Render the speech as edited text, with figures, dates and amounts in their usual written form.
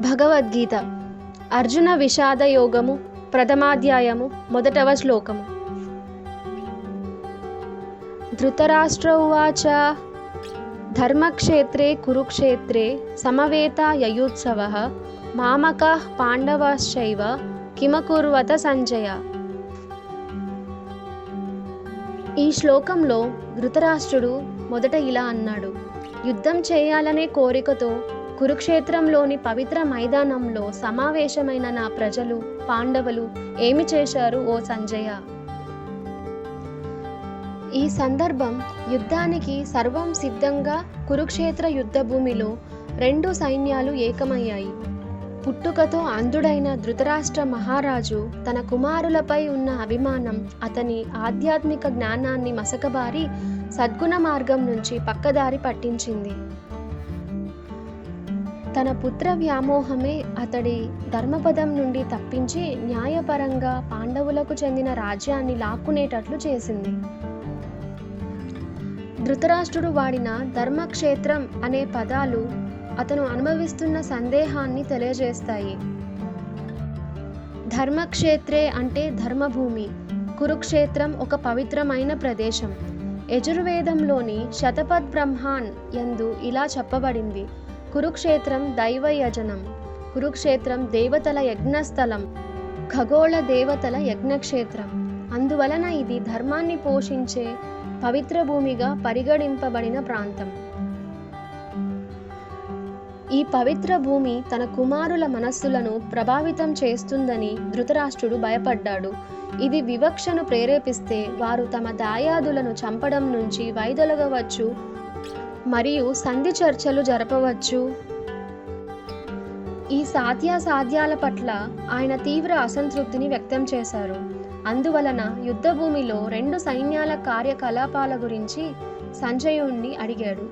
భగవద్గీత అర్జున విషాద యోగము ప్రథమాధ్యాయము మొదటవ శ్లోకము. ధృతరాష్ట్ర ఉవాచ ధర్మక్షేత్రే కురుక్షేత్రే సమవేతాయుత్సవః మామకాః పాండవాశ్చైవ కిమకుర్వత సంజయ. ఈ శ్లోకంలో ధృతరాష్ట్రుడు మొదట ఇలా అన్నాడు: యుద్ధం చేయాలనే కోరికతో కురుక్షేత్రంలోని పవిత్ర మైదానంలో సమావేశమైన నా ప్రజలు పాండవులు ఏమి చేశారు ఓ సంజయ? ఈ సందర్భం యుద్ధానికి సర్వం సిద్ధంగా కురుక్షేత్ర యుద్ధ భూమిలో రెండు సైన్యాలు ఏకమయ్యాయి. పుట్టుకతో అంధుడైన ధృతరాష్ట్ర మహారాజు తన కుమారులపై ఉన్న అభిమానం అతని ఆధ్యాత్మిక జ్ఞానాన్ని మసకబారి సద్గుణ మార్గం నుంచి పక్కదారి పట్టించింది. తన పుత్ర వ్యామోహమే అతడి ధర్మపదం నుండి తప్పించి న్యాయపరంగా పాండవులకు చెందిన రాజ్యాన్ని లాక్కునేటట్లు చేసింది. ధృతరాష్ట్రుడు వాడిన ధర్మక్షేత్రం అనే పదాలు అతను అనుభవిస్తున్న సందేహాన్ని తెలియజేస్తాయి. ధర్మక్షేత్రే అంటే ధర్మభూమి, కురుక్షేత్రం ఒక పవిత్రమైన ప్రదేశం. యజుర్వేదంలోని శతపథ్ బ్రహ్మాన్ యందు ఇలా చెప్పబడింది: కురుక్షేత్రం దైవయజనం, కురుక్షేత్రం దేవతల యజ్ఞస్థలం, ఖగోళ దేవతల యజ్ఞక్షేత్రం. అందువలన ఇది ధర్మాన్ని పోషించే పవిత్ర భూమిగా పరిగణింపబడిన ప్రాంతం. ఈ పవిత్ర భూమి తన కుమారుల మనస్సులను ప్రభావితం చేస్తుందని ధృతరాష్ట్రుడు భయపడ్డాడు. ఇది వివక్షను ప్రేరేపిస్తే వారు తమ దాయాదులను చంపడం నుంచి వైదొలగవచ్చు మరియు సంధి చర్చలు జరపవచ్చు. ఈ సాధ్యాసాధ్యాల పట్ల ఆయన తీవ్ర అసంతృప్తిని వ్యక్తం చేశారు. అందువలన యుద్ధభూమిలో రెండు సైన్యాల కార్యకలాపాల గురించి సంజయుణ్ణి అడిగాడు.